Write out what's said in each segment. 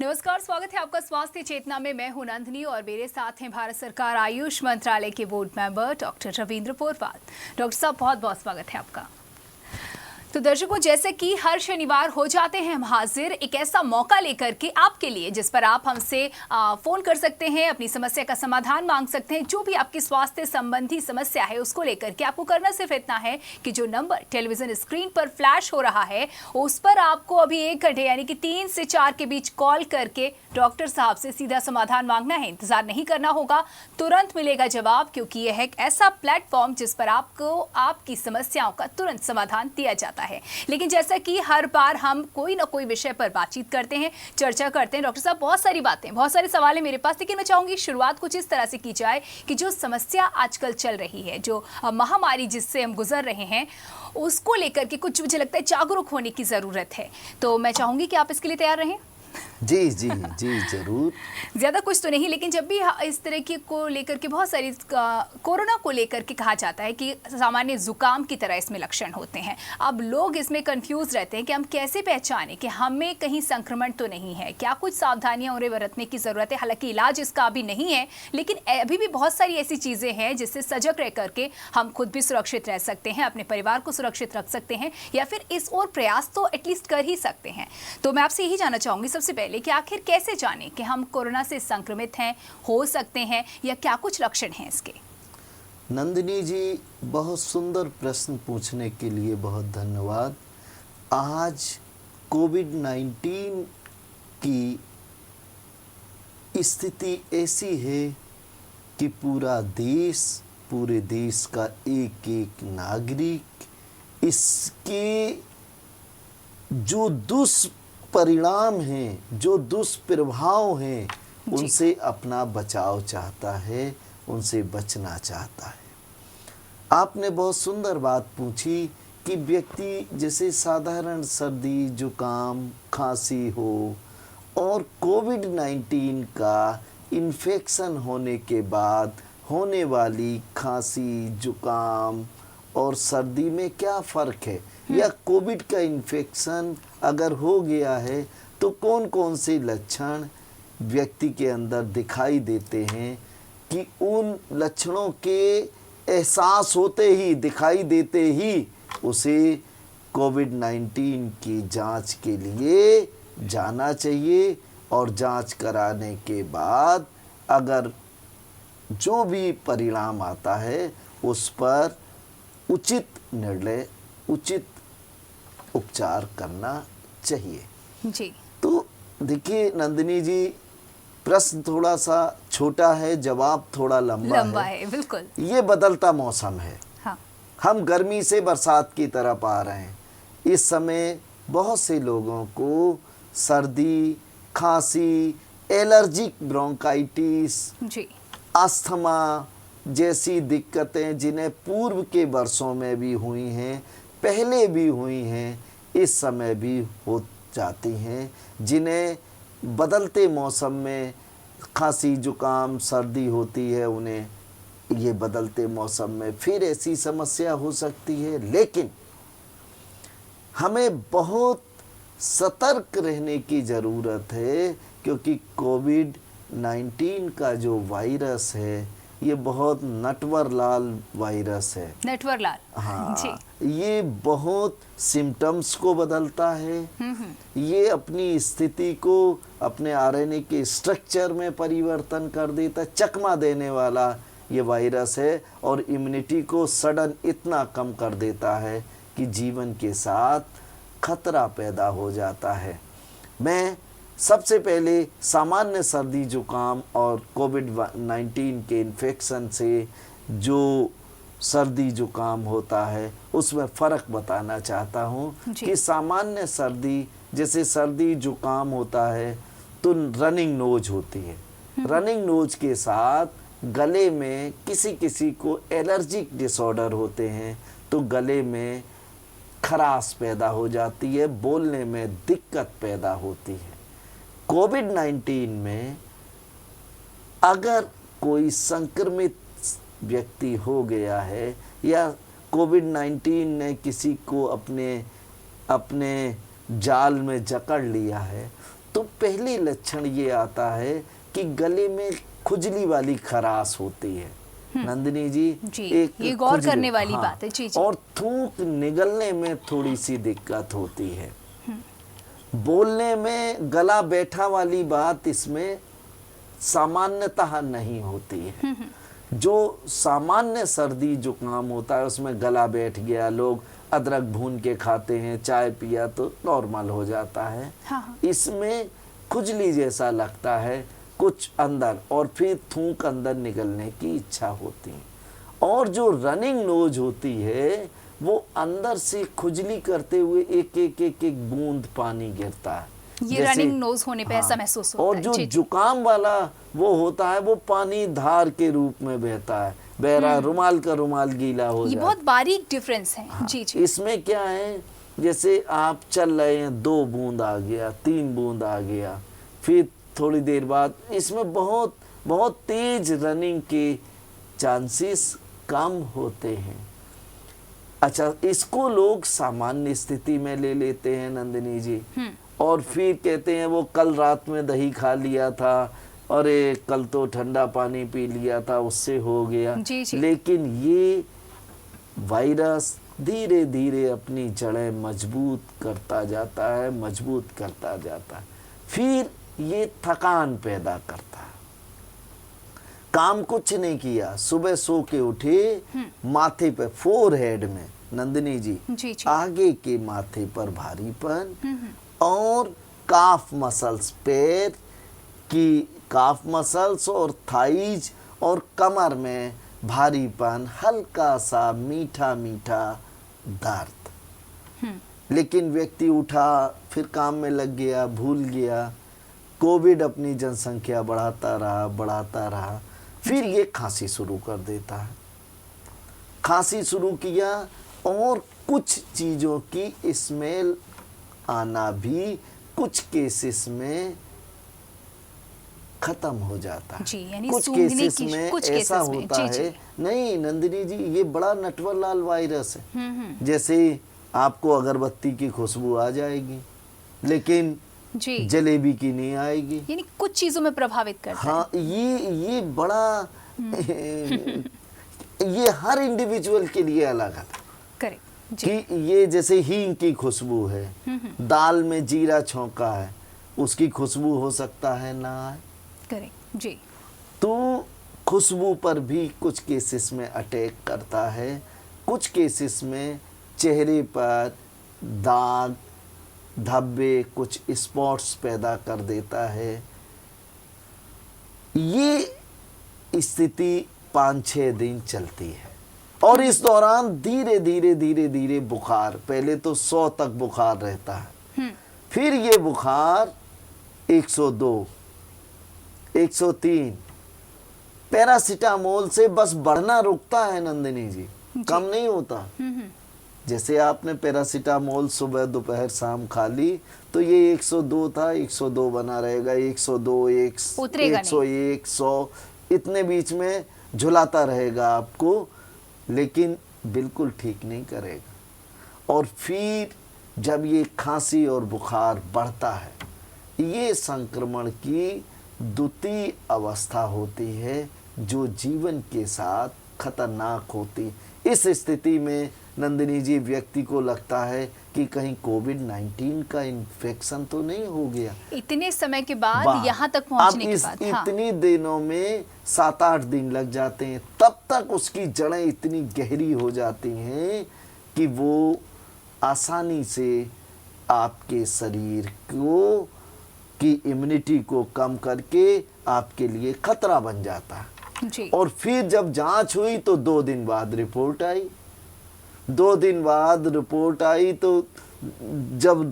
नमस्कार, स्वागत है आपका स्वास्थ्य चेतना में। मैं हूं नंदिनी और मेरे साथ हैं भारत सरकार आयुष मंत्रालय के board member doctor Ravindra Porwal. Doctor साहब, बहुत बहुत स्वागत है आपका। तो दर्शकों, जैसे कि हर शनिवार हो जाते हैं हम हाजिर एक ऐसा मौका लेकर के आपके लिए, जिस पर आप हमसे फोन कर सकते हैं, अपनी समस्या का समाधान मांग सकते हैं। जो भी आपकी स्वास्थ्य संबंधी समस्या है उसको लेकर के आपको करना सिर्फ इतना है कि जो नंबर टेलीविजन स्क्रीन पर फ्लैश हो रहा है उस पर आपको अभी 1 घंटे यानी कि 3 से 4 के बीच कॉल करके डॉक्टर साहब से सीधा समाधान मांगना है। इंतजार नहीं करना होगा, तुरंत मिलेगा जवाब, क्योंकि यह है एक ऐसा प्लेटफॉर्म जिस पर आपको आपकी समस्याओं का तुरंत समाधान दिया जाता है। लेकिन जैसा कि हर बार हम कोई ना कोई विषय पर बातचीत करते हैं, चर्चा करते हैं। डॉक्टर साहब, बहुत सारी बातें, बहुत सारे सवाल है मेरे पास, लेकिन मैं चाहूंगी शुरुआत कुछ इस तरह से की जाए कि जो समस्या आजकल चल रही है, जो महामारी जिससे हम गुजर रहे हैं, उसको लेकर के कुछ मुझे लगता है जागरूक होने की जरूरत है। तो मैं चाहूंगी कि आप इसके लिए तैयार रहें। जी जी जी जरूर। ज़्यादा कुछ तो नहीं, लेकिन जब भी इस तरह की को लेकर के बहुत सारी कोरोना को लेकर के कहा जाता है कि सामान्य जुकाम की तरह इसमें लक्षण होते हैं। अब लोग इसमें कंफ्यूज रहते हैं कि हम कैसे पहचानें कि हमें कहीं संक्रमण तो नहीं है, क्या कुछ सावधानियां उन्हें बरतने की ज़रूरत है। हालांकि इलाज इसका अभी नहीं है, लेकिन अभी भी बहुत सारी ऐसी चीज़ें हैं जिससे सजग रह करके हम खुद भी सुरक्षित रह सकते हैं, अपने परिवार को सुरक्षित रख सकते हैं, या फिर इस ओर प्रयास तो एटलीस्ट कर ही सकते हैं। तो मैं आपसे यही जानना चाहूँगी सबसे पहले कि आखिर कैसे जानें कि हम कोरोना से संक्रमित हैं, हो सकते हैं, या क्या कुछ लक्षण हैं इसके। नंदिनी जी, बहुत सुंदर प्रश्न पूछने के लिए बहुत धन्यवाद। आज कोविड-19 की स्थिति ऐसी है कि पूरे देश का एक एक नागरिक इसके जो दुष्परिणाम हैं, जो दुष्प्रभाव हैं, उनसे अपना बचाव चाहता है, उनसे बचना चाहता है। आपने बहुत सुंदर बात पूछी कि व्यक्ति जैसे साधारण सर्दी, जुकाम, खांसी हो और कोविड-19 का इन्फेक्शन होने के बाद होने वाली खांसी, जुकाम और सर्दी में क्या फ़र्क है, या कोविड का इन्फेक्शन अगर हो गया है तो कौन कौन से लक्षण व्यक्ति के अंदर दिखाई देते हैं, कि उन लक्षणों के एहसास होते ही, दिखाई देते ही उसे कोविड-19 की जांच के लिए जाना चाहिए। और जांच कराने के बाद अगर जो भी परिणाम आता है उस पर उचित निर्णय, उचित उपचार करना चाहिए। जी। तो देखिए नंदिनी जी, प्रश्न थोड़ा सा छोटा है, जवाब थोड़ा लंबा है। बिल्कुल। ये बदलता मौसम है। हाँ। हम गर्मी से बरसात की तरफ आ रहे हैं। इस समय बहुत से लोगों को सर्दी, खांसी, एलर्जिक ब्रोंकाइटिस, जी, अस्थमा जैसी दिक्कतें, जिन्हें पूर्व के वर्षों में भी हुई हैं, पहले भी हुई हैं, इस समय भी हो जाती हैं, जिन्हें बदलते मौसम में खांसी, जुकाम, सर्दी होती है, उन्हें ये बदलते मौसम में फिर ऐसी समस्या हो सकती है। लेकिन हमें बहुत सतर्क रहने की ज़रूरत है, क्योंकि कोविड-19 का जो वायरस है ये बहुत नटवर लाल वायरस है। नटवर लाल। हाँ जी। ये बहुत सिम्टम्स को बदलता है। ये अपनी स्थिति को अपने आरएनए के स्ट्रक्चर में परिवर्तन कर देता, चकमा देने वाला ये वायरस है, और इम्यूनिटी को सडन इतना कम कर देता है कि जीवन के साथ खतरा पैदा हो जाता है। मैं सबसे पहले सामान्य सर्दी, जुकाम और कोविड-19 के इन्फेक्शन से जो सर्दी, जुकाम होता है उसमें फ़र्क बताना चाहता हूँ कि सामान्य सर्दी, जैसे सर्दी जुकाम होता है तो रनिंग नोज होती है। रनिंग नोज के साथ गले में किसी किसी को एलर्जिक डिसऑर्डर होते हैं तो गले में खराश पैदा हो जाती है, बोलने में दिक्कत पैदा होती है। कोविड-19 में अगर कोई संक्रमित व्यक्ति हो गया है, या कोविड-19 ने किसी को अपने जाल में जकड़ लिया है, तो पहले लक्षण ये आता है कि गले में खुजली वाली खराश होती है। नंदिनी जी, एक ये गौर खुजली, करने वाली हाँ, बात है। जी जी। और थूक निगलने में थोड़ी सी दिक्कत होती है। बोलने में गला बैठा वाली बात इसमें सामान्यतः नहीं होती है। जो सामान्य सर्दी जुकाम होता है उसमें गला बैठ गया, लोग अदरक भून के खाते हैं, चाय पिया तो नॉर्मल हो जाता है। हाँ। इसमें खुजली जैसा लगता है कुछ अंदर, और फिर थूक अंदर निकलने की इच्छा होती है। और जो रनिंग नोज होती है वो अंदर से खुजली करते हुए एक एक एक एक बूंद पानी गिरता है। ये रनिंग नोज होने पे ऐसा महसूस होता और है। जो जी, जी। जुकाम वाला वो होता है वो पानी धार के रूप में बहता है, बह रहा, रुमाल का रुमाल गीला हो ये जाता है। बहुत बारीक डिफरेंस है। हाँ, जी जी। इसमें क्या है, जैसे आप चल रहे हैं, 2 बूंद आ गया, 3 बूंद आ गया, फिर थोड़ी देर बाद इसमें बहुत बहुत तेज रनिंग के चांसेस कम होते हैं। अच्छा, इसको लोग सामान्य स्थिति में ले लेते हैं नंदिनी जी, और फिर कहते हैं वो कल रात में दही खा लिया था, अरे कल तो ठंडा पानी पी लिया था उससे हो गया। जी, जी। लेकिन ये वायरस धीरे धीरे अपनी जड़ें मजबूत करता जाता है, मजबूत करता जाता है, फिर ये थकान पैदा करता है। काम कुछ नहीं किया, सुबह सो के उठे, माथे पे, फोरहेड में नंदिनी जी, जी, जी। आगे के माथे पर भारीपन, और काफ मसल्स, पैर की काफ मसल्स और थाइज और कमर में भारीपन, हल्का सा मीठा मीठा दर्द। लेकिन व्यक्ति उठा, फिर काम में लग गया, भूल गया, कोविड अपनी जनसंख्या बढ़ाता रहा, फिर ये खांसी शुरू कर देता है। खांसी शुरू किया और कुछ चीज़ों की स्मेल आना भी कुछ केसेस में खत्म हो जाता है। जी, यानी कुछ सूंघने केसेस की में कुछ ऐसा केसेस में। होता जी, है। जी। नहीं नंदिनी जी, ये बड़ा नटवरलाल वायरस है। जैसे आपको अगरबत्ती की खुशबू आ जाएगी, लेकिन जी, जलेबी की नहीं आएगी। यानी कुछ चीजों में प्रभावित करता है। हाँ, ये बड़ा ये हर इंडिविजुअल के लिए अलग है। करेक्ट। जी। कि ये जैसे हींग की खुशबू है, दाल में जीरा छौंका है, उसकी खुशबू हो सकता है ना आए। करेक्ट। जी। तो खुशबू पर भी कुछ केसेस में अटैक करता है, कुछ केसेस में चेहरे पर दाग धब्बे, कुछ स्पॉट्स पैदा कर देता है। ये स्थिति 5-6 दिन चलती है, और इस दौरान धीरे धीरे बुखार, पहले तो 100 तक बुखार रहता है, फिर ये बुखार 102, 103, पैरासीटामोल से बस बढ़ना रुकता है नंदिनी जी, कम नहीं होता। जैसे आपने पैरासीटामोल सुबह दोपहर शाम खा ली तो ये 102 था, 102 बना रहेगा, 102, 101, 100, इतने बीच में झुलाता रहेगा आपको, लेकिन बिल्कुल ठीक नहीं करेगा। और फिर जब ये खांसी और बुखार बढ़ता है, ये संक्रमण की द्वितीय अवस्था होती है जो जीवन के साथ खतरनाक होती। इस स्थिति में नंदिनी जी व्यक्ति को लगता है कि कहीं कोविड-19 का इन्फेक्शन तो नहीं हो गया। इतने समय के बाद यहाँ तक पहुँचने के बाद, हाँ। इतनी दिनों में 7-8 दिन लग जाते हैं, तब तक उसकी जड़ें इतनी गहरी हो जाती हैं कि वो आसानी से आपके शरीर को की इम्यूनिटी को कम करके आपके लिए खतरा बन जाता है। जी। और फिर जब जांच हुई तो 2 दिन बाद रिपोर्ट आई। 2 दिन बाद रिपोर्ट आई तो जब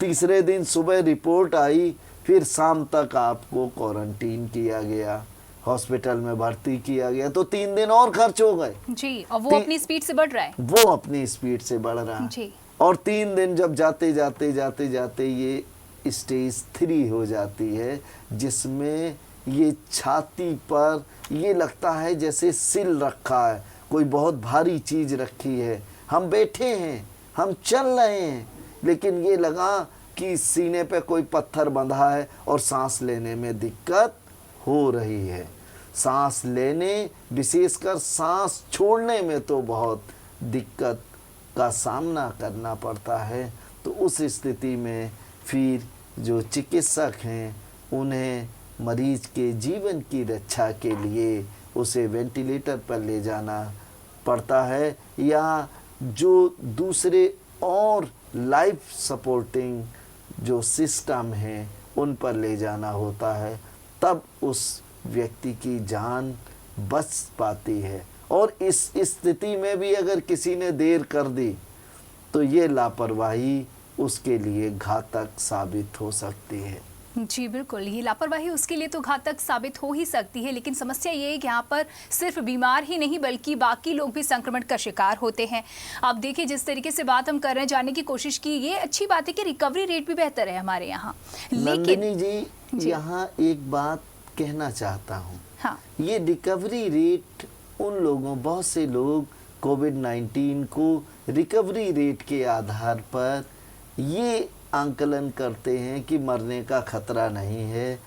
तीसरे दिन सुबह रिपोर्ट आई, फिर शाम तक आपको क्वारंटीन किया गया, हॉस्पिटल में भर्ती किया गया, तो 3 दिन और खर्च हो गए। जी, और वो अपनी स्पीड से बढ़ रहा है। वो अपनी स्पीड से बढ़ रहा है। जी। और 3 दिन जब जाते जाते ये स्टेज 3 हो जाती है, जिसमें ये छाती पर ये लगता है जैसे सिल रखा है, कोई बहुत भारी चीज रखी है। हम बैठे हैं, हम चल रहे हैं, लेकिन ये लगा कि सीने पे कोई पत्थर बंधा है और सांस लेने में दिक्कत हो रही है। सांस लेने, विशेषकर सांस छोड़ने में तो बहुत दिक्कत का सामना करना पड़ता है। तो उस स्थिति में फिर जो चिकित्सक हैं उन्हें मरीज के जीवन की रक्षा के लिए उसे वेंटिलेटर पर ले जाना पड़ता है या जो दूसरे और लाइफ सपोर्टिंग जो सिस्टम हैं उन पर ले जाना होता है, तब उस व्यक्ति की जान बच पाती है। और इस स्थिति में भी अगर किसी ने देर कर दी तो ये लापरवाही उसके लिए घातक साबित हो सकती है। जी बिल्कुल, ये लापरवाही उसके लिए तो घातक साबित हो ही सकती है, लेकिन समस्या ये है कि यहाँ पर सिर्फ बीमार ही नहीं बल्कि बाकी लोग भी संक्रमण का शिकार होते हैं। आप देखिए जिस तरीके से बात हम कर रहे हैं, जानने की कोशिश की, ये अच्छी बात है कि रिकवरी रेट भी बेहतर है हमारे यहाँ। नंदिनी जी, यहाँ एक बात कहना चाहता हूँ। हाँ, ये रिकवरी रेट उन लोगों, बहुत से लोग कोविड-19 को रिकवरी रेट के आधार पर ये आंकलन करते हैं कि मरने का खतरा नहीं है,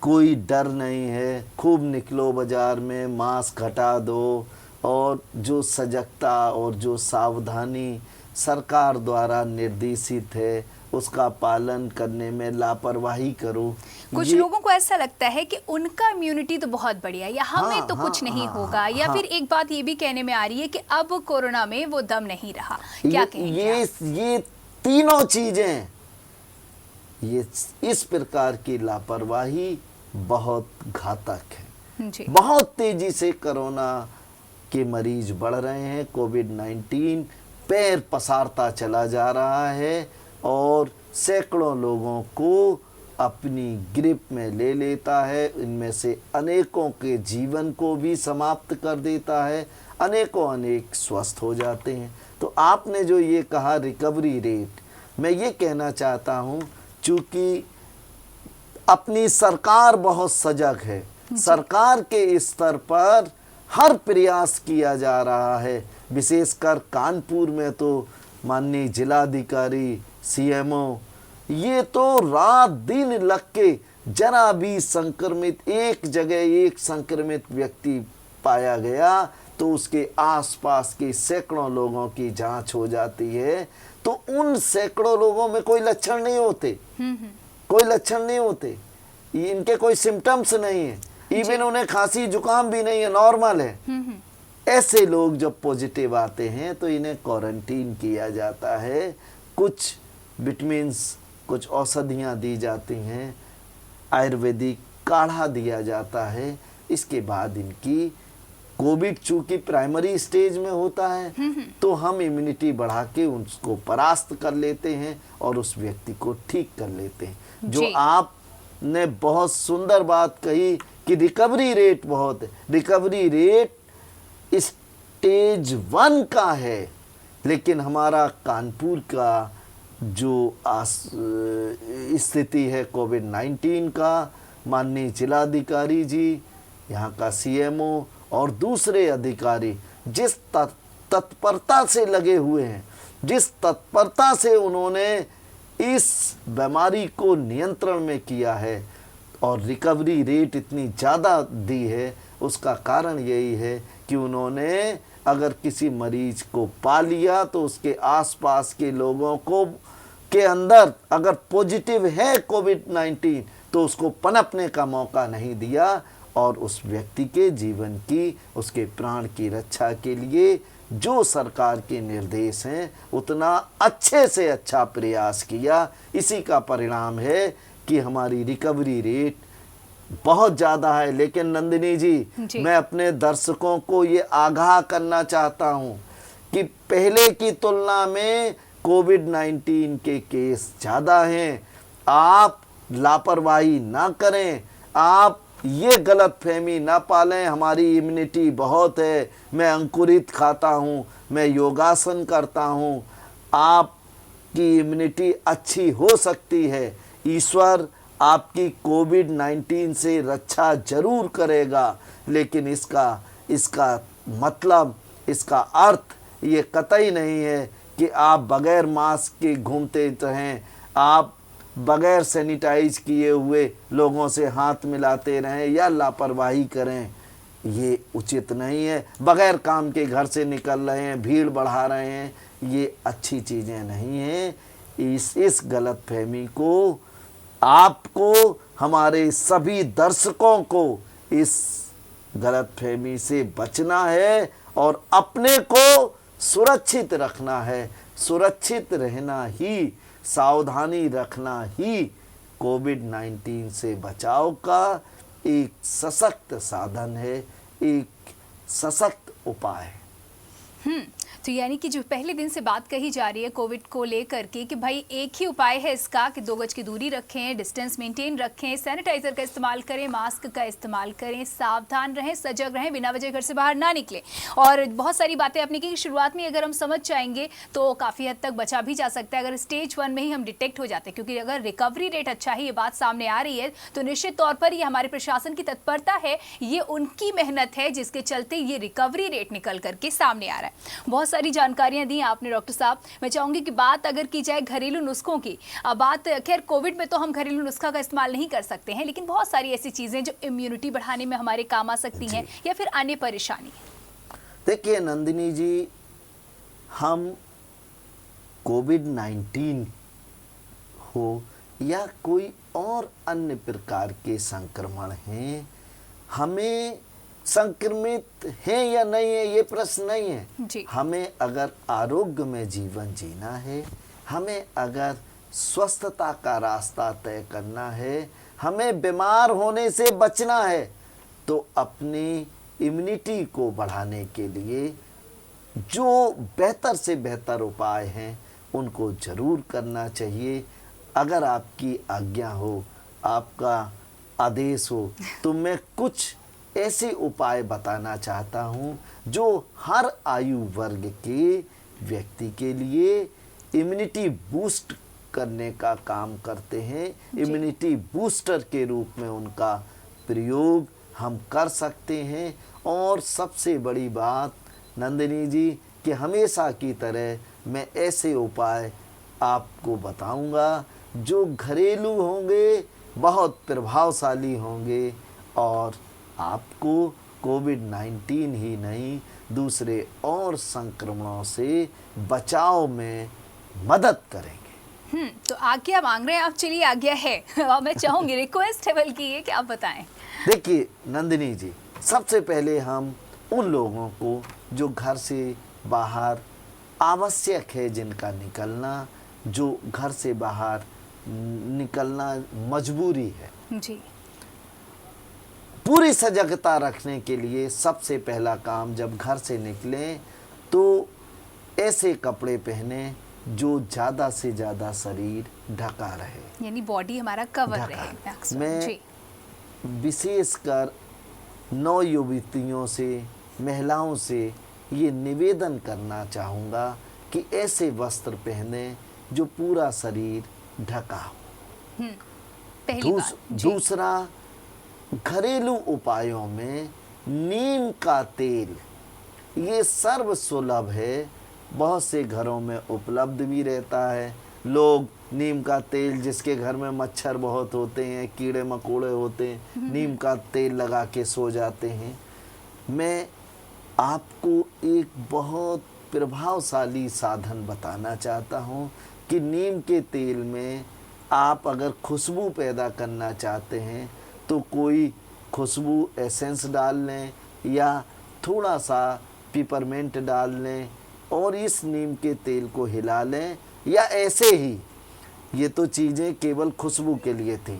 कोई डर नहीं है, खूब निकलो बाजार में, मास्क हटा दो और जो सजगता और जो सावधानी सरकार द्वारा निर्देशित है उसका पालन करने में लापरवाही करो। कुछ लोगों को ऐसा लगता है कि उनका इम्यूनिटी तो बहुत बढ़िया है या हमें तो कुछ नहीं होगा, या फिर एक बात ये भी कहने में आ रही है कि अब कोरोना में वो दम नहीं रहा। क्या कहेंगे ये तीनों चीजें, ये इस प्रकार की लापरवाही बहुत घातक है। जी। बहुत तेजी से कोरोना के मरीज बढ़ रहे हैं। कोविड-19 पैर पसारता चला जा रहा है और सैकड़ों लोगों को अपनी ग्रिप में ले लेता है। इनमें से अनेकों के जीवन को भी समाप्त कर देता है, अनेक स्वस्थ हो जाते हैं। तो आपने जो ये कहा रिकवरी रेट, मैं ये कहना चाहता हूँ, चूँकि अपनी सरकार बहुत सजग है, सरकार के स्तर पर हर प्रयास किया जा रहा है। विशेषकर कानपुर में तो माननीय जिलाधिकारी, सीएमओ, ये तो रात दिन लग के जरा भी संक्रमित, एक जगह एक संक्रमित व्यक्ति पाया गया तो उसके आसपास के सैकड़ों लोगों की जांच हो जाती है। तो उन सैकड़ों लोगों में कोई लक्षण नहीं होते, कोई लक्षण नहीं होते, इनके कोई सिम्टम्स नहीं है, इवन उन्हें खांसी जुकाम भी नहीं है, नॉर्मल है। ऐसे लोग जब पॉजिटिव आते हैं तो इन्हें क्वारंटीन किया जाता है, कुछ विटामिन्स, कुछ औषधियाँ दी जाती हैं, आयुर्वेदिक काढ़ा दिया जाता है। इसके बाद इनकी कोविड चूंकि प्राइमरी स्टेज में होता है तो हम इम्यूनिटी बढ़ा के उसको परास्त कर लेते हैं और उस व्यक्ति को ठीक कर लेते हैं। जो आपने बहुत सुंदर बात कही कि रिकवरी रेट बहुत है, रिकवरी रेट स्टेज 1 का है, लेकिन हमारा कानपुर का जो स्थिति है कोविड-19 का, माननीय जिलाधिकारी जी, यहाँ का सीएमओ और दूसरे अधिकारी जिस तत्परता से लगे हुए हैं, जिस तत्परता से उन्होंने इस बीमारी को नियंत्रण में किया है और रिकवरी रेट इतनी ज़्यादा दी है, उसका कारण यही है कि उन्होंने अगर किसी मरीज को पा लिया तो उसके आसपास के लोगों को के अंदर अगर पॉजिटिव है कोविड-19 तो उसको पनपने का मौका नहीं दिया और उस व्यक्ति के जीवन की, उसके प्राण की रक्षा के लिए जो सरकार के निर्देश हैं उतना अच्छे से अच्छा प्रयास किया। इसी का परिणाम है कि हमारी रिकवरी रेट बहुत ज़्यादा है। लेकिन नंदिनी जी, मैं अपने दर्शकों को ये आगाह करना चाहता हूँ कि पहले की तुलना में कोविड-19 के केस ज़्यादा हैं। आप लापरवाही ना करें, आप ये गलतफहमी ना पालें हमारी इम्यूनिटी बहुत है, मैं अंकुरित खाता हूँ, मैं योगासन करता हूँ, आपकी इम्यूनिटी अच्छी हो सकती है। ईश्वर आपकी कोविड-19 से रक्षा जरूर करेगा, लेकिन इसका मतलब, इसका अर्थ ये कतई नहीं है कि आप बगैर मास्क के घूमते रहें, आप बगैर सैनिटाइज किए हुए लोगों से हाथ मिलाते रहें या लापरवाही करें, ये उचित नहीं है। बगैर काम के घर से निकल रहे हैं, भीड़ बढ़ा रहे हैं, ये अच्छी चीज़ें नहीं हैं। इस गलतफहमी को, आपको, हमारे सभी दर्शकों को इस गलतफहमी से बचना है और अपने को सुरक्षित रखना है। सुरक्षित रहना ही, सावधानी रखना ही कोविड-19 से बचाव का एक सशक्त साधन है, एक सशक्त उपाय है। तो यानी कि जो पहले दिन से बात कही जा रही है कोविड को लेकर के कि भाई एक ही उपाय है इसका कि 2 गज की दूरी रखें, डिस्टेंस मेंटेन रखें, सैनिटाइजर का इस्तेमाल करें, मास्क का इस्तेमाल करें, सावधान रहें, सजग रहें, बिना वजह घर से बाहर ना निकलें। और बहुत सारी बातें आपने की, शुरुआत में अगर हम समझ जाएंगे तो काफ़ी हद तक बचा भी जा सकता है अगर स्टेज 1 में ही हम डिटेक्ट हो जाते हैं, क्योंकि अगर रिकवरी रेट अच्छा है, ये बात सामने आ रही है, तो निश्चित तौर पर ये हमारे प्रशासन की तत्परता है, ये उनकी मेहनत है जिसके चलते ये रिकवरी रेट निकल करके सामने आ रहा है। बहुत सारी जानकारियां दी आपने डॉक्टर साहब। मैं चाहूंगी कि बात अगर की जाए घरेलू नुस्खों की, बात खैर कोविड में तो हम घरेलू नुस्खा का इस्तेमाल नहीं कर सकते हैं, लेकिन बहुत सारी ऐसी चीजें जो इम्यूनिटी बढ़ाने में हमारे काम आ सकती हैं या फिर अन्य परेशानी। देखिए नंदिनी जी, हम कोविड-19 हो या कोई और अन्य प्रकार के संक्रमण हैं, हमें संक्रमित है या नहीं है ये प्रश्न नहीं है जी। हमें अगर आरोग्य में जीवन जीना है, हमें अगर स्वस्थता का रास्ता तय करना है, हमें बीमार होने से बचना है, तो अपनी इम्यूनिटी को बढ़ाने के लिए जो बेहतर से बेहतर उपाय हैं उनको ज़रूर करना चाहिए। अगर आपकी आज्ञा हो, आपका आदेश हो, तो मैं कुछ ऐसे उपाय बताना चाहता हूँ जो हर आयु वर्ग के व्यक्ति के लिए इम्यूनिटी बूस्ट करने का काम करते हैं। इम्यूनिटी बूस्टर के रूप में उनका प्रयोग हम कर सकते हैं। और सबसे बड़ी बात नंदिनी जी कि हमेशा की तरह मैं ऐसे उपाय आपको बताऊंगा जो घरेलू होंगे, बहुत प्रभावशाली होंगे और आपको कोविड-19 ही नहीं दूसरे और संक्रमणों से बचाव में मदद करेंगे। तो आज्ञा मांग रहे हैं आप, चलिए आज्ञा है। अब मैं चाहूंगी रिक्वेस्ट है बल्कि ये कि आप बताएं। देखिए नंदिनी जी, सबसे पहले हम उन लोगों को जो घर से बाहर आवश्यक है, जिनका निकलना, जो घर से बाहर निकलना मजबूरी है, जी, पूरी सजगता रखने के लिए सबसे पहला काम, जब घर से निकलें तो ऐसे कपड़े पहने जो ज़्यादा से ज़्यादा शरीर ढका रहे, यानी बॉडी हमारा कवर रहे। मैं विशेषकर नवयुवतियों से, महिलाओं से ये निवेदन करना चाहूँगा कि ऐसे वस्त्र पहने जो पूरा शरीर ढका हो। पहली बात। दूसरा, घरेलू उपायों में नीम का तेल ये सर्व सुलभ है, बहुत से घरों में उपलब्ध भी रहता है। लोग नीम का तेल, जिसके घर में मच्छर बहुत होते हैं, कीड़े मकोड़े होते हैं, नीम का तेल लगा के सो जाते हैं। मैं आपको एक बहुत प्रभावशाली साधन बताना चाहता हूँ कि नीम के तेल में आप अगर खुशबू पैदा करना चाहते हैं तो कोई खुशबू एसेंस डाल लें या थोड़ा सा पिपरमेंट डाल लें और इस नीम के तेल को हिला लें, या ऐसे ही, ये तो चीज़ें केवल खुशबू के लिए थी।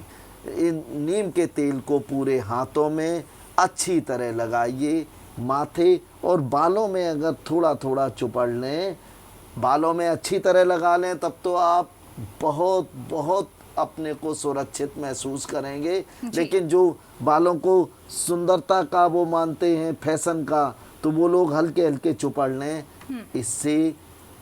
इन नीम के तेल को पूरे हाथों में अच्छी तरह लगाइए, माथे और बालों में अगर थोड़ा थोड़ा चुपड़ लें, बालों में अच्छी तरह लगा लें, तब तो आप बहुत बहुत अपने को सुरक्षित महसूस करेंगे। लेकिन जो बालों को सुंदरता का वो मानते हैं, फैशन का, तो वो लोग हल्के हल्के चुपड़ लें। इससे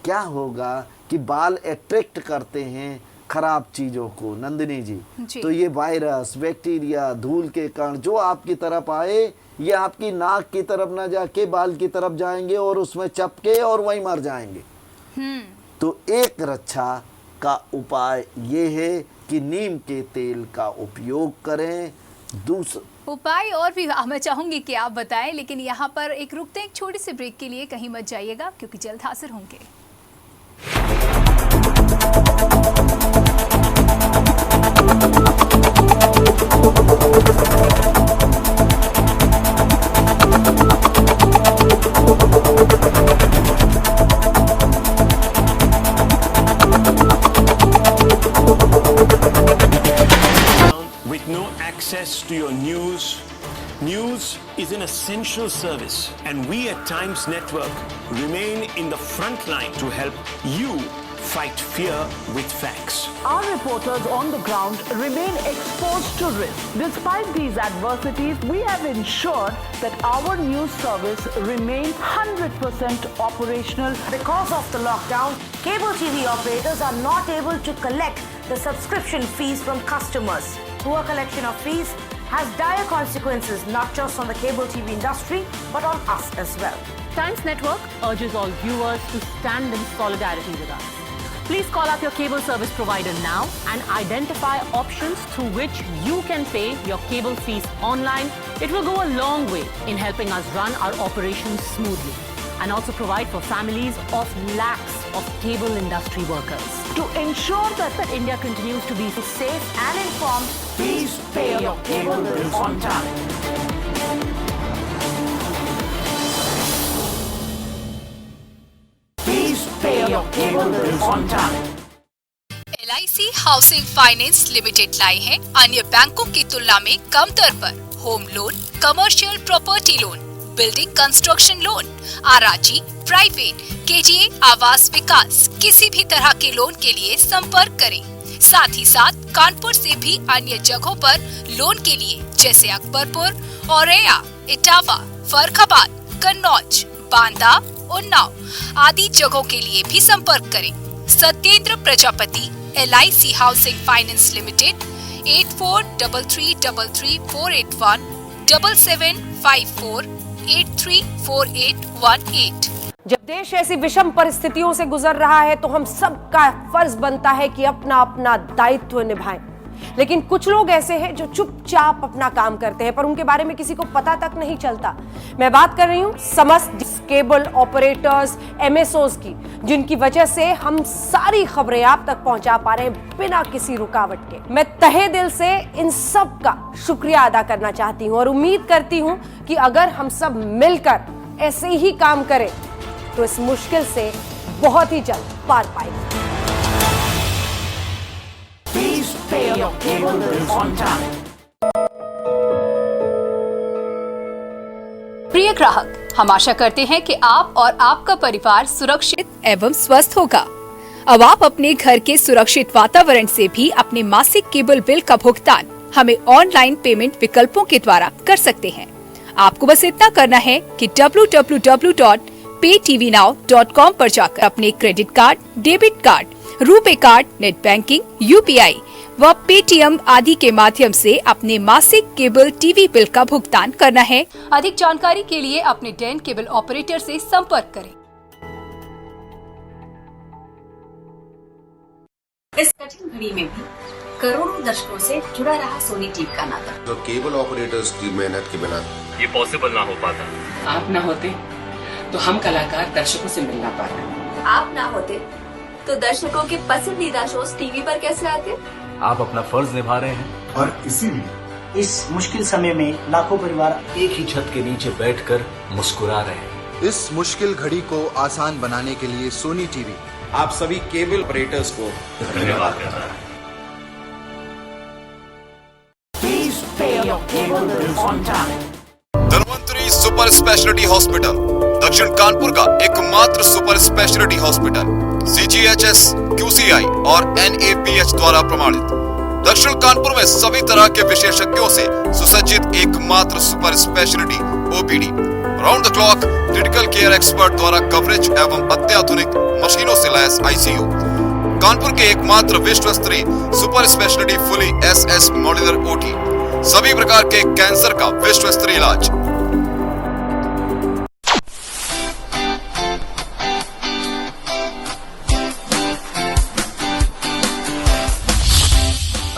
क्या होगा कि बाल अट्रैक्ट करते हैं खराब चीज़ों को नंदिनी जी। तो ये वायरस, बैक्टीरिया, धूल के कण जो आपकी तरफ आए, ये आपकी नाक की तरफ ना जाके बाल की तरफ जाएंगे और उसमें चपके और वहीं मर जाएंगे। तो एक रक्षा का उपाय ये है कि नीम के तेल का उपयोग करें। दूसरा उपाय और भी मैं चाहूंगी कि आप बताएं, लेकिन यहाँ पर एक रुकते हैं एक छोटी सी ब्रेक के लिए। कहीं मत जाइएगा क्योंकि जल्द हाजिर होंगे। With no access to your news, news is an essential service, and we at Times Network remain in the front line to help you fight fear with facts. Our reporters on the ground remain exposed to risk. Despite these adversities, we have ensured that our news service remains 100% operational. Because of the lockdown, cable TV operators are not able to collect the subscription fees from customers. Poor collection of fees has dire consequences not just on the cable TV industry but on us as well. Times Network urges all viewers to stand in solidarity with us. Please call up your cable service provider now and identify options through which you can pay your cable fees online. It will go a long way in helping us run our operations smoothly and also provide for families of lakhs of cable industry workers. To ensure that India continues to be Safe and informed, please pay your cable bills on time. Please pay your cable bills on time. LIC housing finance limited लाई है अन्य बैंकों की तुलना में कम दर पर home loan, commercial property loan, building construction loan, RRG, private, KGA, Awas Vikas, किसी भी तरह के लोन के लिए संपर्क करें। साथ ही साथ कानपुर से भी अन्य जगहों पर लोन के लिए जैसे अकबरपुर, औरैया, इटावा, फर्रुखाबाद, कन्नौज, बांदा, उन्नाव आदि जगहों के लिए भी संपर्क करें। Satyendra Prajapati, LIC housing finance limited, 8433334817 7754834818। जब देश ऐसी विषम परिस्थितियों से गुजर रहा है तो हम सबका फर्ज बनता है कि अपना अपना दायित्व निभाएं। लेकिन कुछ लोग ऐसे हैं जो चुपचाप अपना काम करते हैं पर उनके बारे में किसी को पता तक नहीं चलता। मैं बात कर रही हूं समस्त केबल ऑपरेटर्स, MSOs की, जिनकी वजह से हम सारी खबरें आप तक पहुंचा पा रहे हैं बिना किसी रुकावट के। मैं तहे दिल से इन सब का शुक्रिया अदा करना चाहती हूं और उम्मीद करती हूं कि अगर हम सब मिलकर ऐसे ही काम करें तो इस मुश्किल से बहुत ही जल्द पार पाएंगे। Please pay your cable bills on time. प्रिय ग्राहक, हम आशा करते हैं कि आप और आपका परिवार सुरक्षित एवं स्वस्थ होगा। अब आप अपने घर के सुरक्षित वातावरण से भी अपने मासिक केबल बिल का भुगतान हमें ऑनलाइन पेमेंट विकल्पों के द्वारा कर सकते हैं। आपको बस इतना करना है कि www.paytvnow.com पर जाकर अपने credit card, debit card, RuPay card, net banking, UPI व पेटीएम आदि के माध्यम से अपने मासिक केबल टीवी बिल का भुगतान करना है। अधिक जानकारी के लिए अपने डैन केबल ऑपरेटर से संपर्क करें। इस कठिन घड़ी में भी करोड़ों दर्शकों से जुड़ा रहा सोनी टीवी का नाता। तो केबल ऑपरेटर्स की मेहनत के बिना ये पॉसिबल ना हो पाता। आप ना होते तो हम कलाकार दर्शकों से मिल ना पाते। आप ना होते तो दर्शकों के पसंदीदा शोज टीवी पर कैसे आते। आप अपना फर्ज निभा रहे हैं और इसीलिए इस मुश्किल समय में लाखों परिवार एक ही छत के नीचे बैठकर मुस्कुरा रहे हैं। इस मुश्किल घड़ी को आसान बनाने के लिए सोनी टीवी आप सभी केबल ऑपरेटर्स को धन्यवाद करता है। धन्वंतरी सुपर स्पेशलिटी हॉस्पिटल दक्षिण कानपुर का एकमात्र super speciality hospital CGHS, QCI और NABH द्वारा प्रमाणित। दक्षिण कानपुर में सभी तरह के विशेषज्ञों से सुसज्जित एकमात्र super speciality OPD, round the clock critical care expert द्वारा कवरेज एवं अत्याधुनिक मशीनों से लैस ICU। कानपुर के एकमात्र विश्व स्तरीय super speciality fully SS modular OT, सभी प्रकार के कैंसर का विश्व स्तरीय इलाज।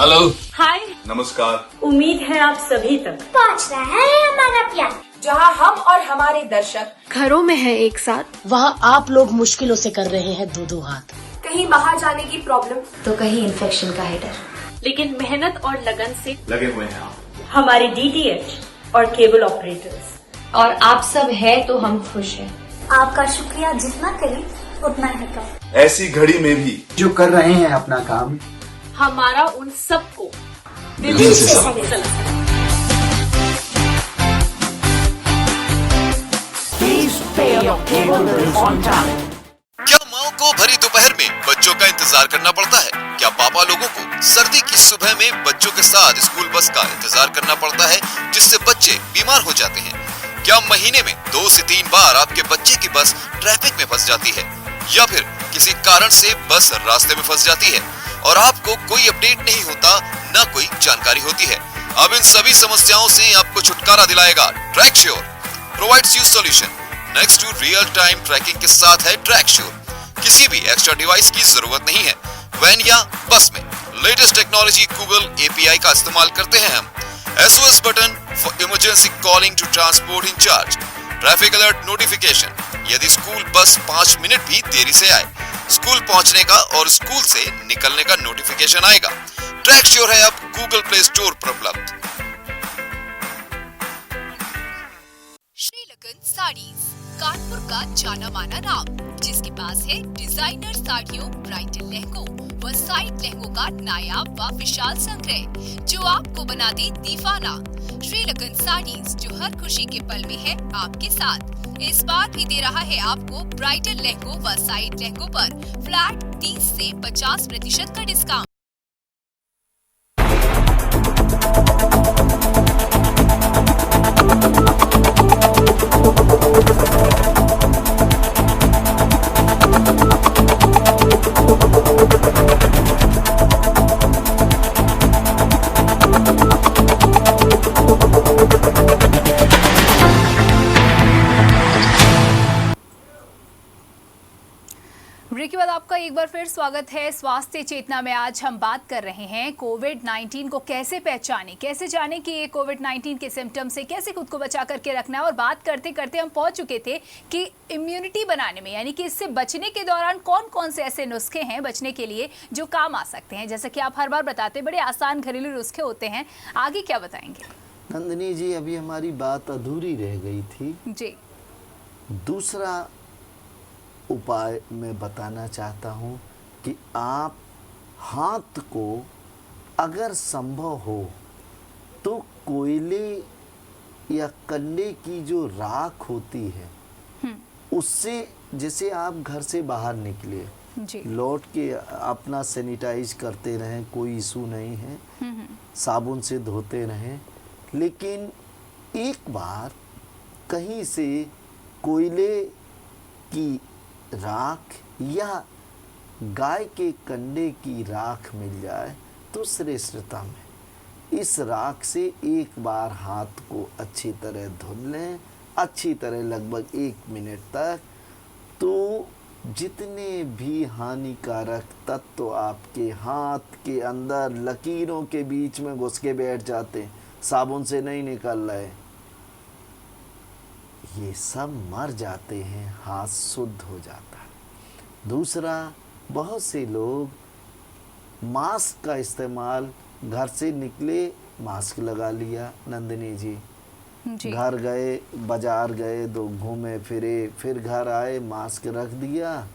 हेलो, हाय, नमस्कार। उम्मीद है आप सभी तक पहुंच रहा है हमारा प्यार। जहां हम और हमारे दर्शक घरों में है एक साथ, वहाँ आप लोग मुश्किलों से कर रहे हैं दो हाथ। कहीं बाहर जाने की प्रॉब्लम तो कहीं इन्फेक्शन का है डर। लेकिन मेहनत और लगन से लगे हुए हैं आप। हमारे DTH और केबल ऑपरेटर्स और आप सब है तो हम खुश हैं। आपका शुक्रिया जितना करें उतना है कम। ऐसी घड़ी में भी जो कर रहे हैं अपना काम, हमारा उन सबको दिल से सलाम। क्या माओ को भरी दोपहर में बच्चों का इंतजार करना पड़ता है? क्या पापा लोगों को सर्दी की सुबह में बच्चों के साथ स्कूल बस का इंतजार करना पड़ता है, जिससे बच्चे बीमार हो जाते हैं? क्या महीने में 2 से 3 बार आपके बच्चे की बस ट्रैफिक में फंस जाती है, या फिर किसी कारण से बस रास्ते में फंस जाती है और आपको कोई अपडेट नहीं होता, न कोई जानकारी होती है? अब इन सभी समस्याओं से आपको छुटकारा दिलाएगा TrackSure. Provides you solution next to real time tracking के साथ है ट्रैकश्योर। किसी भी एक्स्ट्रा डिवाइस की जरूरत नहीं है। वैन या बस में लेटेस्ट टेक्नोलॉजी गूगल API का इस्तेमाल करते हैं हम। SOS button for emergency calling to transport incharge, traffic alert notification यदि स्कूल बस 5 मिनट भी देरी से आए, स्कूल पहुंचने का और स्कूल से निकलने का नोटिफिकेशन आएगा। ट्रैकश्योर है अब गूगल प्ले स्टोर पर उपलब्ध। श्रीलकन साड़ीज, कानपुर का जाना माना नाम, जिसके पास है डिजाइनर साड़ियों, ब्राइडल लहंगों व साइड लहंगों का नायाब व विशाल संग्रह, जो आपको बना दे दीवाना। श्रीलकन साड़ीज, जो हर खुशी के पल में है आपके साथ, इस बार भी दे रहा है आपको ब्राइडल लहंगों व साइड लहंगों पर फ्लैट 30 से 50% का डिस्काउंट। ब्रेक के बाद आपका एक बार फिर स्वागत है स्वास्थ्य चेतना में। आज हम बात कर रहे हैं कोविड-19 को कैसे पहचाने, कैसे जाने कि ये कोविड-19 के सिम्टम से कैसे खुद को बचा करके रखना है। और बात करते करते हम पहुंच चुके थे कि इम्यूनिटी बनाने में, यानी कि इससे बचने के दौरान कौन कौन से ऐसे नुस्खे हैं बचने के लिए जो काम आ सकते हैं। जैसा कि आप हर बार बताते, बड़े आसान घरेलू नुस्खे होते हैं। आगे क्या बताएंगे नंदिनी जी? अभी हमारी बात अधूरी रह गई थी जी। दूसरा उपाय मैं बताना चाहता हूँ कि आप हाथ को अगर संभव हो तो कोयले या कंडे की जो राख होती है उससे, जैसे आप घर से बाहर निकले लौट के अपना सैनिटाइज करते रहें, कोई इशू नहीं है, साबुन से धोते रहें। लेकिन एक बार कहीं से कोयले की राख या गाय के कंडे की राख मिल जाए तो श्रेष्ठतम है। इस राख से एक बार हाथ को अच्छी तरह धुल लें, अच्छी तरह लगभग 1 मिनट तक, तो जितने भी हानिकारक तत्व आपके हाथ के अंदर लकीरों के बीच में घुस के बैठ जाते, साबुन से नहीं निकल रहे, ये सब मर जाते हैं, हाथ शुद्ध हो जाता है। दूसरा, बहुत से लोग मास्क का इस्तेमाल, घर से निकले मास्क लगा लिया नंदिनी जी, घर गए, बाजार गए, दो घूमे फिरे, फिर घर आए मास्क रख दिया,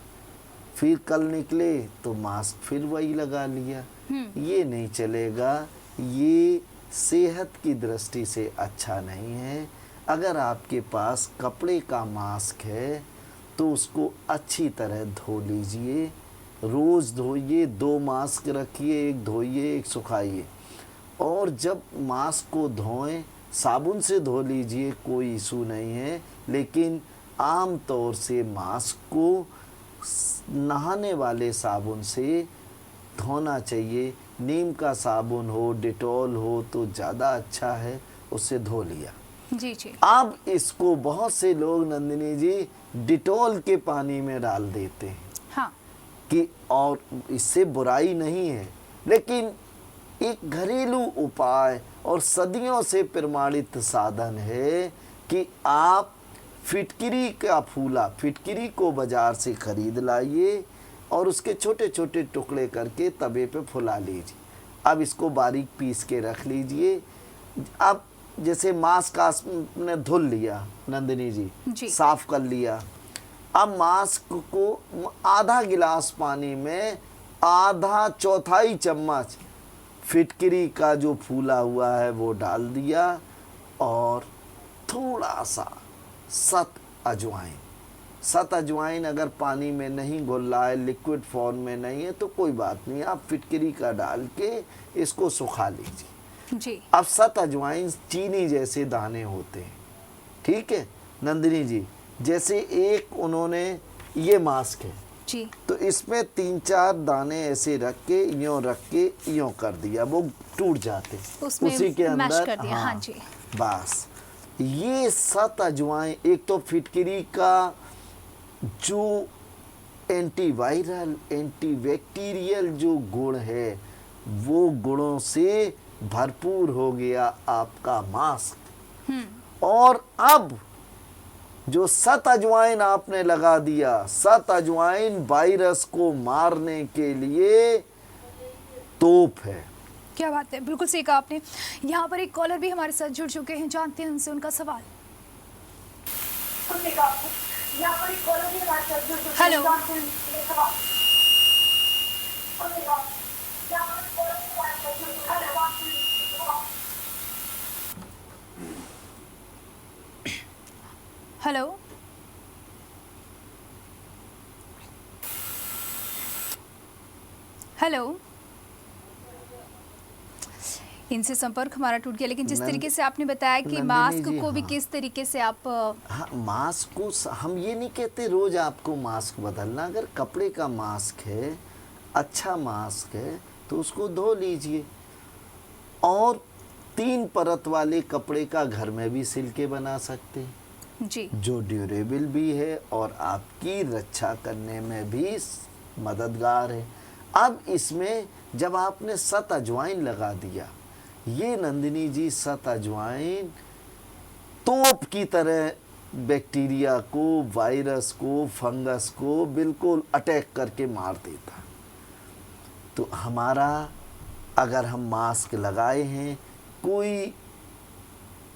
फिर कल निकले तो मास्क फिर वही लगा लिया। ये नहीं चलेगा, ये सेहत की दृष्टि से अच्छा नहीं है। अगर आपके पास कपड़े का मास्क है तो उसको अच्छी तरह धो लीजिए, रोज़ धोइए, 2 मास्क रखिए, एक धोइए एक सुखाइए। और जब मास्क को धोएं साबुन से धो लीजिए, कोई इशू नहीं है, लेकिन आम तौर से मास्क को नहाने वाले साबुन से धोना चाहिए। नीम का साबुन हो, डेटॉल हो तो ज़्यादा अच्छा है, उससे धो लिया। जी जी। अब इसको बहुत से लोग नंदिनी जी डिटॉल के पानी में डाल देते हैं। हाँ। कि और इससे बुराई नहीं है, लेकिन एक घरेलू उपाय और सदियों से प्रमाणित साधन है कि आप फिटकिरी का फूला, फिटकिरी को बाजार से खरीद लाइए और उसके छोटे छोटे टुकड़े करके तवे पे फुला लीजिए। अब इसको बारीक पीस के रख लीजिए। अब जैसे मांस का आपने धुल लिया नंदिनी जी, साफ कर लिया। अब मांस को आधा गिलास पानी में आधा चौथाई चम्मच फिटकिरी का जो फूला हुआ है वो डाल दिया और थोड़ा सा सत अजवाइन अगर पानी में नहीं घुल रहा है, लिक्विड फॉर्म में नहीं है तो कोई बात नहीं, आप फिटकिरी का डाल के इसको सुखा लीजिए जी। अब सत अजवाइन चीनी जैसे दाने होते हैं, ठीक है नंदिनी जी। जैसे एक उन्होंने ये मास्क है जी, तो इसमें 3-4 दाने ऐसे रख के यूं कर दिया, वो टूट जाते, उसी के अंदर कर दिया। हाँ जी, बस ये सत अजवाइन, एक तो फिटकिरी का जो एंटीवायरल एंटीबैक्टीरियल जो गुण है वो गुणों से भरपूर हो गया आपका मास्क। और अब जो सत अजवाइन आपने लगा दिया, सत अजवाइन वायरस को मारने के लिए तोप है। क्या बात है, बिल्कुल सही कहा आपने। यहाँ पर एक कॉलर भी हमारे साथ जुड़ चुके हैं, जानते हैं उनसे उनका सवाल। हेलो, हेलो, हेलो, इनसे संपर्क हमारा टूट गया। लेकिन जिस तरीके से आपने बताया कि मास्क को भी किस तरीके से आप मास्क को हम ये नहीं कहते रोज आपको मास्क बदलना, अगर कपड़े का मास्क है, अच्छा मास्क है तो उसको धो लीजिए और 3 परत वाले कपड़े का घर में भी सिल के बना सकते हैं जी, जो ड्यूरेबल भी है और आपकी रक्षा करने में भी मददगार है। अब इसमें जब आपने सत अजवाइन लगा दिया, ये नंदिनी जी सत अजवाइन तोप की तरह बैक्टीरिया को, वायरस को, फंगस को बिल्कुल अटैक करके मार देता। तो हमारा अगर हम मास्क लगाए हैं, कोई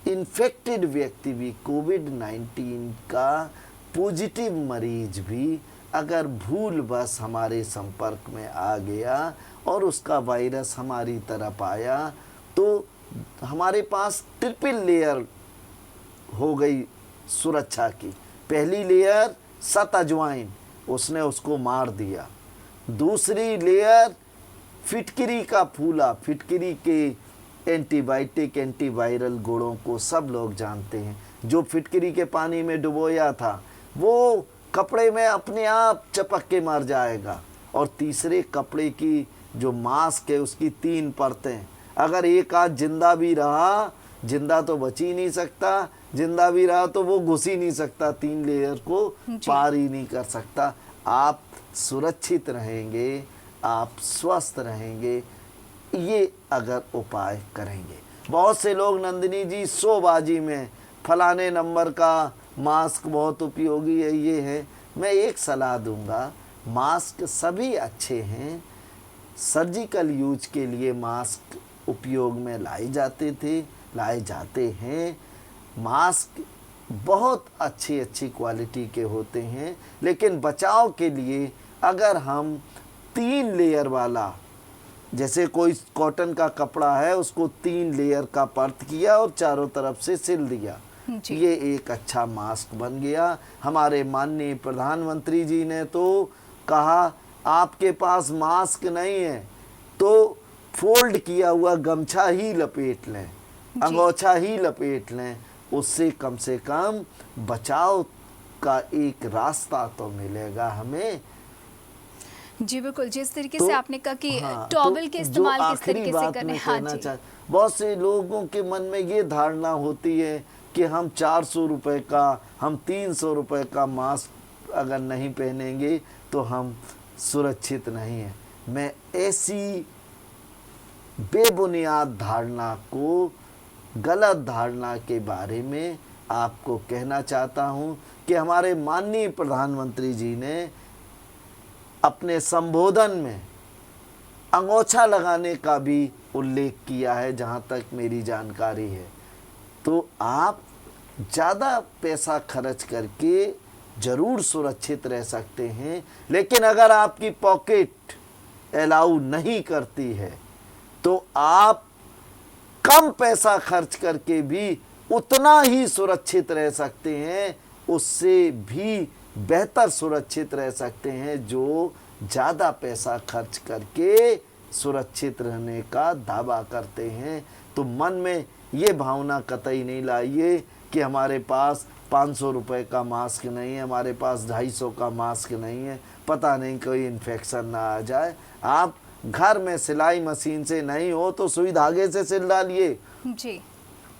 इन्फेक्टेड व्यक्ति भी, कोविड-19 का पॉजिटिव मरीज भी अगर भूल बस हमारे संपर्क में आ गया और उसका वायरस हमारी तरफ आया तो हमारे पास ट्रिपल लेयर हो गई सुरक्षा की। पहली लेयर सत अजवाइन, उसने उसको मार दिया। दूसरी लेयर फिटकिरी का फूला, फिटकिरी के एंटीबायोटिक एंटीवायरल गुणों को सब लोग जानते हैं। जो फिटकिरी के पानी में डुबोया था वो कपड़े में अपने आप चपक के मर जाएगा। और तीसरे कपड़े की जो मास्क है उसकी 3 परतें, अगर एक आध जिंदा भी रहा, जिंदा तो बच ही नहीं सकता, जिंदा भी रहा तो वो घुस ही नहीं सकता, 3 लेयर को पार ही नहीं कर सकता। आप सुरक्षित रहेंगे, आप स्वस्थ रहेंगे ये अगर उपाय करेंगे। बहुत से लोग नंदिनी जी शोबाजी में फलाने नंबर का मास्क बहुत उपयोगी है, ये है। मैं एक सलाह दूंगा, मास्क सभी अच्छे हैं, सर्जिकल यूज के लिए मास्क उपयोग में लाए जाते हैं। मास्क बहुत अच्छी क्वालिटी के होते हैं, लेकिन बचाव के लिए अगर हम 3 लेयर वाला, जैसे कोई कॉटन का कपड़ा है उसको 3 लेयर का परत किया और चारों तरफ से सिल दिया, ये एक अच्छा मास्क बन गया। हमारे माननीय प्रधानमंत्री जी ने तो कहा आपके पास मास्क नहीं है तो फोल्ड किया हुआ गमछा ही लपेट लें, अंगोछा ही लपेट लें, उससे कम से कम बचाव का एक रास्ता तो मिलेगा हमें। जी बिल्कुल, जिस तरीके से आपने कहा कि टॉवल के इस्तेमाल किस तरीके से करने, बहुत से लोगों के मन में ये धारणा होती है कि हम 400 रुपए का, हम 300 रुपए का मास्क अगर नहीं पहनेंगे तो हम सुरक्षित नहीं हैं। मैं ऐसी बेबुनियाद धारणा को, गलत धारणा के बारे में आपको कहना चाहता हूं कि हमारे माननीय प्रधानमंत्री जी ने अपने संबोधन में अंगोछा लगाने का भी उल्लेख किया है, जहां तक मेरी जानकारी है। तो आप ज़्यादा पैसा खर्च करके ज़रूर सुरक्षित रह सकते हैं, लेकिन अगर आपकी पॉकेट अलाउ नहीं करती है तो आप कम पैसा खर्च करके भी उतना ही सुरक्षित रह सकते हैं, उससे भी बेहतर सुरक्षित रह सकते हैं जो ज़्यादा पैसा खर्च करके सुरक्षित रहने का दावा करते हैं। तो मन में ये भावना कतई नहीं लाइए कि हमारे पास 500 रुपए का मास्क नहीं है, हमारे पास 250 का मास्क नहीं है, पता नहीं कोई इन्फेक्शन ना आ जाए। आप घर में सिलाई मशीन से नहीं हो तो सुई धागे से सिल डालिए जी,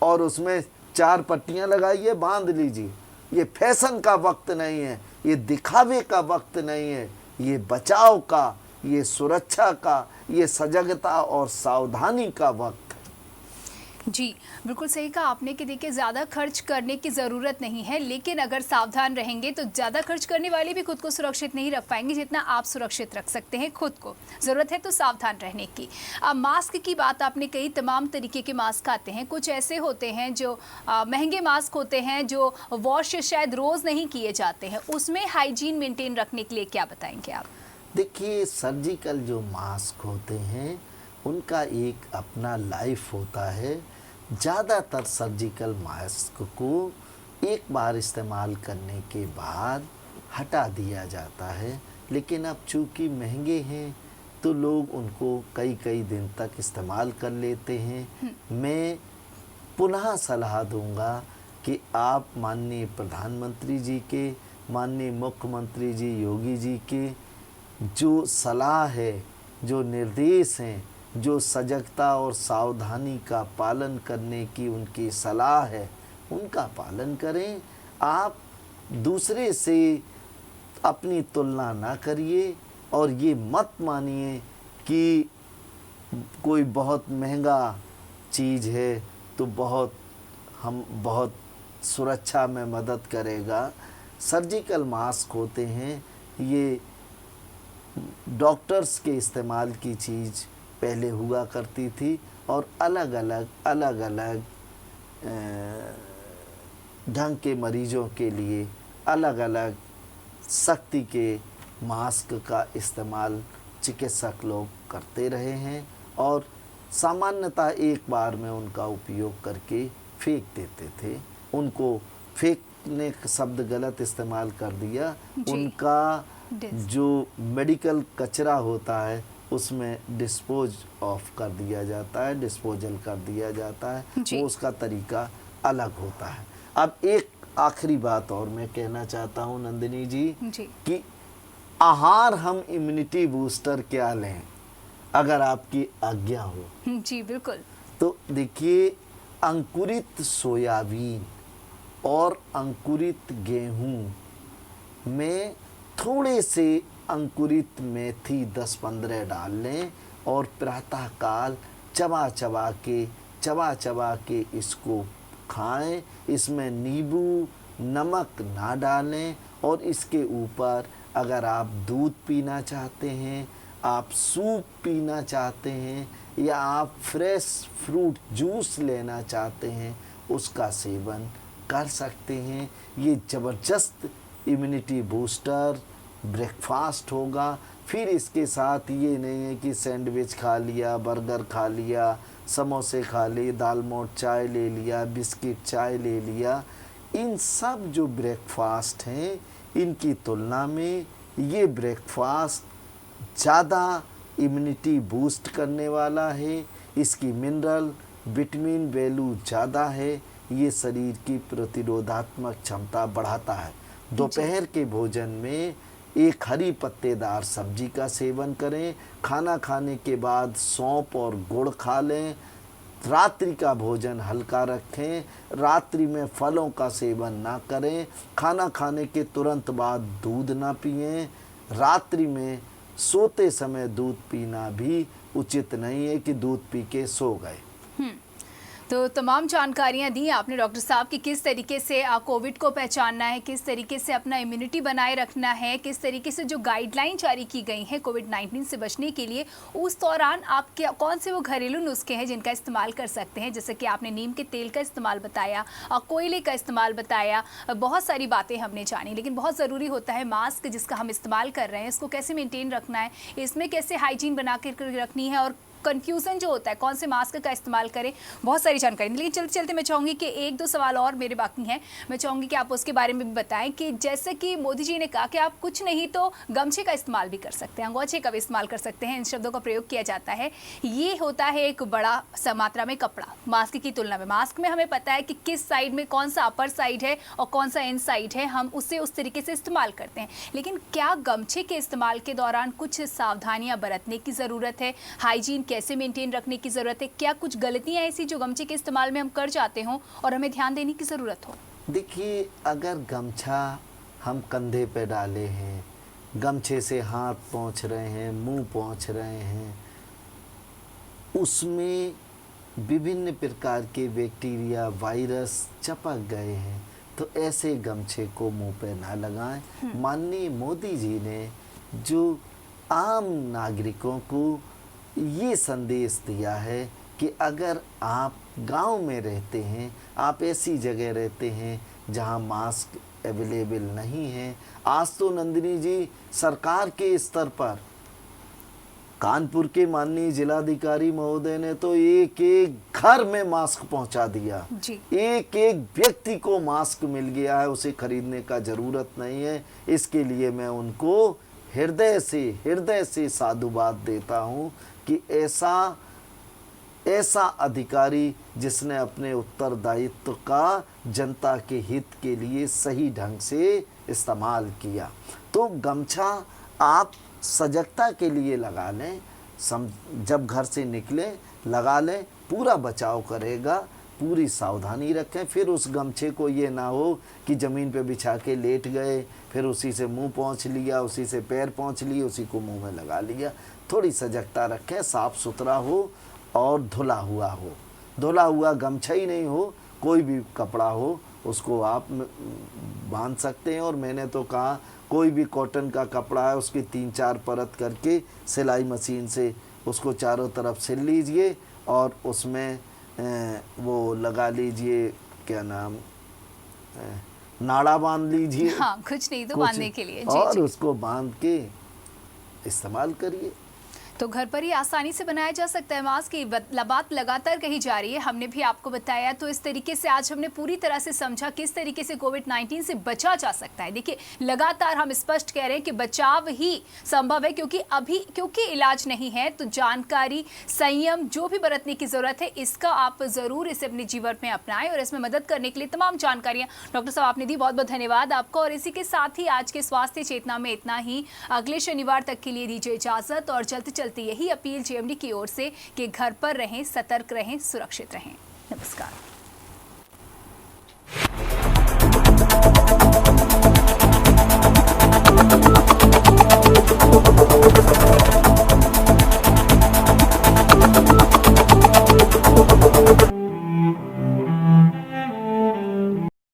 और उसमें 4 पट्टियां लगाइए, बांध लीजिए। ये फैशन का वक्त नहीं है, ये दिखावे का वक्त नहीं है, ये बचाव का, ये सुरक्षा का, ये सजगता और सावधानी का वक्त है। जी बिल्कुल सही कहा आपने कि देखिए ज़्यादा खर्च करने की ज़रूरत नहीं है, लेकिन अगर सावधान रहेंगे तो ज़्यादा खर्च करने वाले भी खुद को सुरक्षित नहीं रख पाएंगे जितना आप सुरक्षित रख सकते हैं खुद को। ज़रूरत है तो सावधान रहने की। अब मास्क की बात आपने कही, तमाम तरीके के मास्क आते हैं, कुछ ऐसे होते हैं जो महंगे मास्क होते हैं जो वॉश शायद रोज़ नहीं किए जाते हैं, उसमें हाइजीन मेंटेन रखने के लिए क्या बताएंगे आप? देखिए, सर्जिकल जो मास्क होते हैं उनका एक अपना लाइफ होता है। ज़्यादातर सर्जिकल मास्क को एक बार इस्तेमाल करने के बाद हटा दिया जाता है, लेकिन अब चूँकि महंगे हैं तो लोग उनको कई कई दिन तक इस्तेमाल कर लेते हैं। मैं पुनः सलाह दूंगा कि आप माननीय प्रधानमंत्री जी के, माननीय मुख्यमंत्री जी योगी जी के जो सलाह है, जो निर्देश हैं, जो सजगता और सावधानी का पालन करने की उनकी सलाह है, उनका पालन करें। आप दूसरे से अपनी तुलना ना करिए और ये मत मानिए कि कोई बहुत महंगा चीज़ है तो बहुत सुरक्षा में मदद करेगा। सर्जिकल मास्क होते हैं, ये डॉक्टर्स के इस्तेमाल की चीज़ पहले हुआ करती थी और अलग अलग ढंग के मरीजों के लिए अलग अलग शक्ति के मास्क का इस्तेमाल चिकित्सक लोग करते रहे हैं और सामान्यतः एक बार में उनका उपयोग करके फेंक देते थे। उनको फेंकने का शब्द गलत इस्तेमाल कर दिया। उनका जो मेडिकल कचरा होता है उसमें डिस्पोज ऑफ कर दिया जाता है, डिस्पोजल कर दिया जाता है, वो उसका तरीका अलग होता है। अब एक आखिरी बात और मैं कहना चाहता हूँ नंदिनी जी कि आहार हम इम्यूनिटी बूस्टर क्या लें, अगर आपकी आज्ञा हो। जी बिल्कुल। तो देखिए, अंकुरित सोयाबीन और अंकुरित गेहूं में थोड़े से अंकुरित मेथी 10-15 डाल लें और प्रातःकाल चबा चबा के इसको खाएं। इसमें नींबू नमक ना डालें और इसके ऊपर अगर आप दूध पीना चाहते हैं, आप सूप पीना चाहते हैं या आप फ्रेश फ्रूट जूस लेना चाहते हैं, उसका सेवन कर सकते हैं। ये ज़बरदस्त इम्यूनिटी बूस्टर ब्रेकफास्ट होगा। फिर इसके साथ ये नहीं है कि सैंडविच खा लिया, बर्गर खा लिया, समोसे खा लिए, दाल मोठ चाय ले लिया, बिस्किट चाय ले लिया। इन सब जो ब्रेकफास्ट हैं, इनकी तुलना में ये ब्रेकफास्ट ज़्यादा इम्यूनिटी बूस्ट करने वाला है। इसकी मिनरल विटामिन वैल्यू ज़्यादा है। ये शरीर की प्रतिरोधात्मक क्षमता बढ़ाता है। दोपहर के भोजन में एक हरी पत्तेदार सब्जी का सेवन करें। खाना खाने के बाद सौंफ और गुड़ खा लें। रात्रि का भोजन हल्का रखें। रात्रि में फलों का सेवन ना करें। खाना खाने के तुरंत बाद दूध ना पिएं। रात्रि में सोते समय दूध पीना भी उचित नहीं है कि दूध पी के सो गए। तो तमाम जानकारियां दी आपने डॉक्टर साहब कि किस तरीके से कोविड को पहचानना है, किस तरीके से अपना इम्यूनिटी बनाए रखना है, किस तरीके से जो गाइडलाइन जारी की गई हैं कोविड-19 से बचने के लिए, उस दौरान आप क्या कौन से वो घरेलू नुस्खे हैं जिनका इस्तेमाल कर सकते हैं। जैसे कि आपने नीम के तेल का इस्तेमाल बताया, कोयले का इस्तेमाल बताया, बहुत सारी बातें हमने जानी। लेकिन बहुत ज़रूरी होता है मास्क जिसका हम इस्तेमाल कर रहे हैं, इसको कैसे मेनटेन रखना है, इसमें कैसे हाइजीन बना कर रखनी है और कंफ्यूजन जो होता है कौन से मास्क का इस्तेमाल करें, बहुत सारी जानकारी। लेकिन चलते चलते मैं चाहूँगी कि एक दो सवाल और मेरे बाकी हैं, मैं चाहूँगी कि आप उसके बारे में भी बताएं कि जैसे कि मोदी जी ने कहा कि आप कुछ नहीं तो गमछे का इस्तेमाल भी कर सकते हैं, अंगोछे का भी इस्तेमाल कर सकते हैं, इन शब्दों का प्रयोग किया जाता है। ये होता है एक बड़ा मात्रा में कपड़ा मास्क की तुलना में। मास्क में हमें पता है कि किस साइड में कौन सा अपर साइड है और कौन सा इन साइड है, हम उसे उस तरीके से इस्तेमाल करते हैं। लेकिन क्या गमछे के इस्तेमाल के दौरान कुछ सावधानियाँ बरतने की ज़रूरत है, हाइजीन कैसे मेंटेन रखने की ज़रूरत है, क्या कुछ गलतियां ऐसी जो गमछे के इस्तेमाल में हम कर जाते हों और हमें ध्यान देने की ज़रूरत हो? देखिए, अगर गमछा हम कंधे पे डाले हैं, गमछे से हाथ पोंछ रहे हैं, मुंह पोंछ रहे हैं, उसमें विभिन्न प्रकार के बैक्टीरिया वायरस चिपक गए हैं, तो ऐसे गमछे को मुंह पे ना लगाएं। माननीय मोदी जी ने जो आम नागरिकों को ये संदेश दिया है कि अगर आप गांव में रहते हैं, आप ऐसी जगह रहते हैं जहां मास्क अवेलेबल नहीं है। आज तो नंदिनी जी सरकार के स्तर पर कानपुर के माननीय जिलाधिकारी महोदय ने तो एक एक घर में मास्क पहुंचा दिया जी। एक एक व्यक्ति को मास्क मिल गया है, उसे खरीदने का जरूरत नहीं है। इसके लिए मैं उनको हृदय से साधुवाद देता हूं कि ऐसा अधिकारी जिसने अपने उत्तरदायित्व का जनता के हित के लिए सही ढंग से इस्तेमाल किया। तो गमछा आप सजगता के लिए लगा लें, जब घर से निकलें लगा लें, पूरा बचाव करेगा। पूरी सावधानी रखें। फिर उस गमछे को ये ना हो कि ज़मीन पे बिछा के लेट गए, फिर उसी से मुंह पोंछ लिया, उसी से पैर पोंछ लिए, उसी को मुंह में लगा लिया। थोड़ी सजगता रखें, साफ़ सुथरा हो और धुला हुआ हो। धुला हुआ गमछा ही नहीं हो, कोई भी कपड़ा हो, उसको आप बांध सकते हैं। और मैंने तो कहा कोई भी कॉटन का कपड़ा है उसकी 3-4 परत करके सिलाई मशीन से उसको चारों तरफ सिल लीजिए और उसमें वो लगा लीजिए, क्या नाम, नाड़ा बांध लीजिए। हाँ, कुछ नहीं तो बांधने के लिए जी, और जी। उसको बांध के इस्तेमाल करिए। तो घर पर ही आसानी से बनाया जा सकता है मास्क की बात लगातार कही जा रही है, हमने भी आपको बताया। तो इस तरीके से आज हमने पूरी तरह से समझा किस तरीके से कोविड-19 से बचा जा सकता है। देखिए, लगातार हम स्पष्ट कह रहे हैं कि बचाव ही संभव है, क्योंकि इलाज नहीं है। तो जानकारी, संयम जो भी बरतने की जरूरत है, इसका आप जरूर इसे अपने जीवन में अपनाएं। और इसमें मदद करने के लिए तमाम जानकारियां डॉक्टर साहब आपने दी, बहुत बहुत धन्यवाद आपका। और इसी के साथ ही आज के स्वास्थ्य चेतना में इतना ही। अगले शनिवार तक के लिए दीजिए इजाजत और चलते यही अपील जेएमडी की ओर से कि घर पर रहें, सतर्क रहें, सुरक्षित रहें। नमस्कार।